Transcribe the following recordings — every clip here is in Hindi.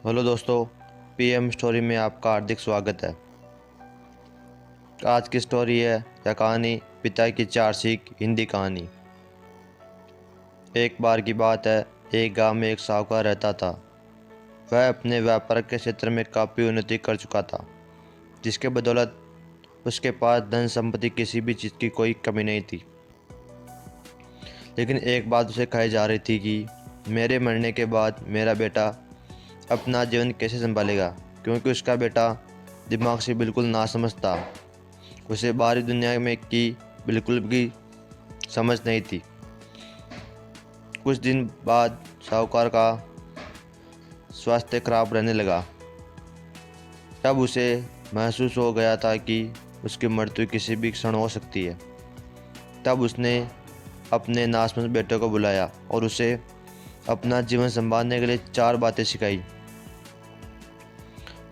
हेलो दोस्तों, पीएम स्टोरी में आपका हार्दिक स्वागत है। आज की स्टोरी है या कहानी पिता की 4 सीख हिंदी कहानी। एक बार की बात है, एक गांव में एक साहूकार रहता था। वह अपने व्यापार के क्षेत्र में काफ़ी उन्नति कर चुका था, जिसके बदौलत उसके पास धन संपत्ति किसी भी चीज़ की कोई कमी नहीं थी। लेकिन एक बात उसे कही जा रही थी कि मेरे मरने के बाद मेरा बेटा अपना जीवन कैसे संभालेगा, क्योंकि उसका बेटा दिमाग से बिल्कुल नासमझ था। उसे बाहरी दुनिया में की बिल्कुल भी समझ नहीं थी। कुछ दिन बाद साहूकार का स्वास्थ्य खराब रहने लगा। तब उसे महसूस हो गया था कि उसकी मृत्यु किसी भी क्षण हो सकती है। तब उसने अपने नासमझ बेटे को बुलाया और उसे अपना जीवन संभालने के लिए 4 बातें सिखाई।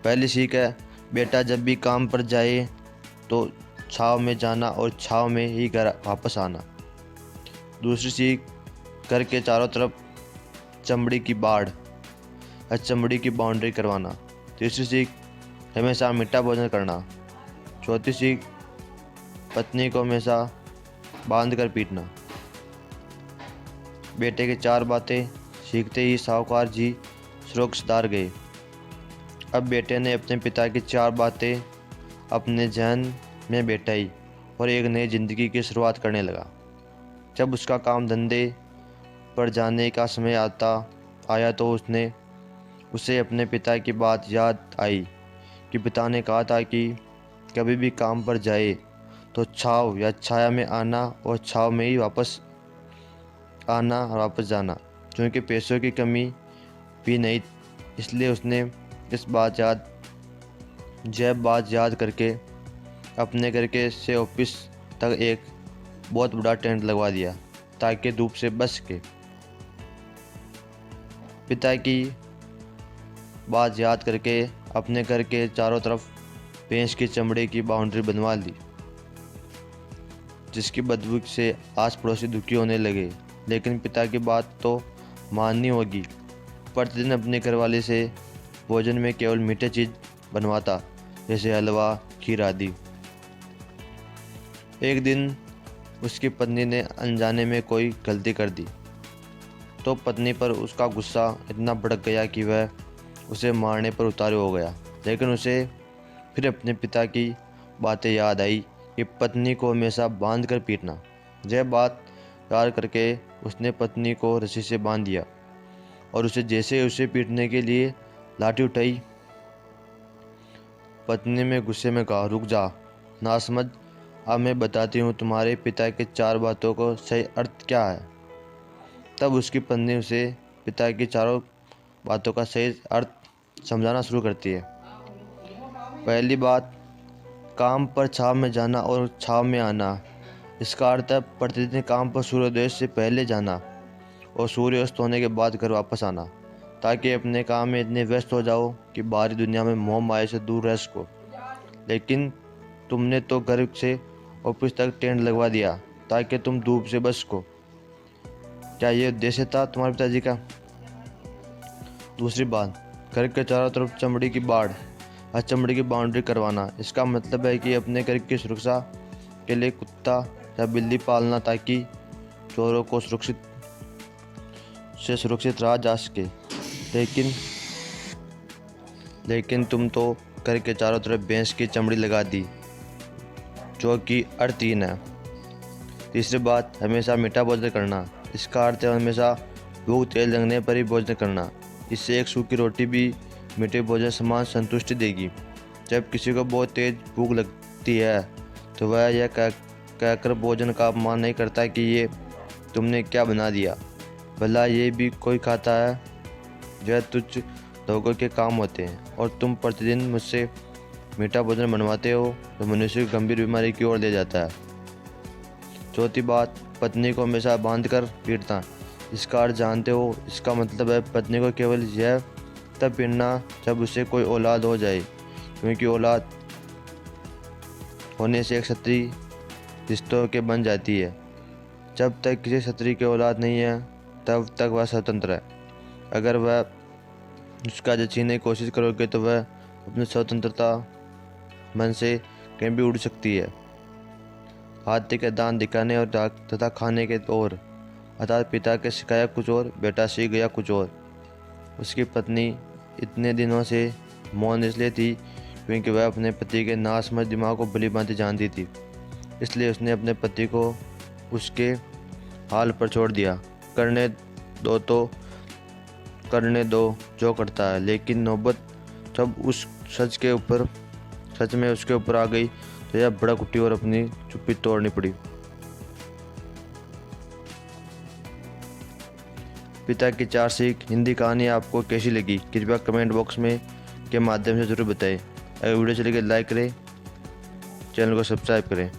पहली सीख है, बेटा जब भी काम पर जाए तो छाँव में जाना और छाँव में ही घर वापस आना। दूसरी सीख, घर के चारों तरफ चमड़ी की बाड़ या चमड़ी की बाउंड्री करवाना। तीसरी सीख, हमेशा मीठा भोजन करना। चौथी सीख, पत्नी को हमेशा बांध कर पीटना। बेटे की 4 बातें सीखते ही साहूकार जी सुरक्षितार गए। अब बेटे ने अपने पिता की 4 बातें अपने जहन में बैठाई और एक नई जिंदगी की शुरुआत करने लगा। जब उसका काम धंधे पर जाने का समय आया तो उसे अपने पिता की बात याद आई कि पिता ने कहा था कि कभी भी काम पर जाए तो छाँव या छाया में आना और छाँव में ही वापस आना और वापस जाना, क्योंकि पैसों की कमी भी नहीं। इसलिए उसने यह बात याद करके अपने घर के से ऑफिस तक एक बहुत बड़ा टेंट लगवा दिया ताकि धूप से बच सके। पिता की बात याद करके अपने घर के चारों तरफ भैंस की चमड़े की बाउंड्री बनवा ली, जिसकी बदबू से आस पड़ोसी दुखी होने लगे। लेकिन पिता की बात तो माननी होगी। प्रतिदिन अपने घरवाले से भोजन में केवल मीठे चीज़ बनवाता, जैसे हलवा, खीर आदि। एक दिन उसकी पत्नी ने अनजाने में कोई गलती कर दी तो पत्नी पर उसका गुस्सा इतना भड़क गया कि वह उसे मारने पर उतारू हो गया। लेकिन उसे फिर अपने पिता की बातें याद आई कि पत्नी को हमेशा बांध कर पीटना। यह बात याद करके उसने पत्नी को रस्सी से बांध दिया और उसे पीटने के लिए लाठी उठाई। पत्नी में गुस्से में कहा, रुक जा नासमझ, अब मैं बताती हूँ तुम्हारे पिता के 4 बातों को सही अर्थ क्या है। तब उसकी पत्नी उसे पिता की चारों बातों का सही अर्थ समझाना शुरू करती है। पहली बात, काम पर छाँव में जाना और छाँव में आना। इसका अर्थ है प्रतिदिन काम पर सूर्योदय से पहले जाना और सूर्यास्त होने के बाद घर वापस आना, ताकि अपने काम में इतने व्यस्त हो जाओ कि बाहरी दुनिया में मोह माया से दूर रह सको। लेकिन तुमने तो घर से ऑफिस तक टेंट लगवा दिया ताकि तुम धूप से बच सको। क्या ये उद्देश्य था तुम्हारे पिताजी का? दूसरी बात, घर के चारों तरफ चमड़ी की बाड़ या चमड़ी की बाउंड्री करवाना। इसका मतलब है कि अपने घर की सुरक्षा के लिए कुत्ता या बिल्ली पालना, ताकि चोरों को सुरक्षित रहा जा सके। लेकिन तुम तो घर के चारों तरफ भैंस की चमड़ी लगा दी, जो कि अर्थहीन है। तीसरी बात, हमेशा मीठा भोजन करना। इसका अर्थ है हमेशा भूख तेज लगने पर ही भोजन करना। इससे एक सूखी रोटी भी मीठे भोजन समान संतुष्टि देगी। जब किसी को बहुत तेज भूख लगती है तो वह यह कहकर भोजन का अपमान नहीं करता कि ये तुमने क्या बना दिया, भला ये भी कोई खाता है। यह तुच्छ लोगों के काम होते हैं और तुम प्रतिदिन मुझसे मीठा भोजन बनवाते हो तो मनुष्य को गंभीर बीमारी की ओर ले जाता है। चौथी बात, पत्नी को हमेशा बांध कर पीटना। इसका अर्थ जानते हो? इसका मतलब है पत्नी को केवल यह तब पीटना जब उसे कोई औलाद हो जाए, क्योंकि औलाद होने से एक स्त्री रिश्तों के बन जाती है। जब तक किसी स्त्री की औलाद नहीं है तब तक वह स्वतंत्र है। अगर वह उसका जो छीनने की कोशिश करोगे तो वह अपनी स्वतंत्रता मन से कहीं भी उड़ सकती है। हाथी के दांत दिखाने और तथा खाने के और, अर्थात पिता के सिखाया कुछ और, बेटा सीख गया कुछ और। उसकी पत्नी इतने दिनों से मौन इसलिए थी क्योंकि वह अपने पति के नासमझ दिमाग को भली भांति जानती थी। इसलिए उसने अपने पति को उसके हाल पर छोड़ दिया। करने दो जो करता है। लेकिन नौबत जब उस सच में उसके ऊपर आ गई तो यह भड़क उठी और अपनी चुप्पी तोड़नी पड़ी। पिता की 4 सीख हिंदी कहानी आपको कैसी लगी कृपया कमेंट बॉक्स में के माध्यम से ज़रूर बताएं। अगर वीडियो चली गई लाइक करें, चैनल को सब्सक्राइब करें।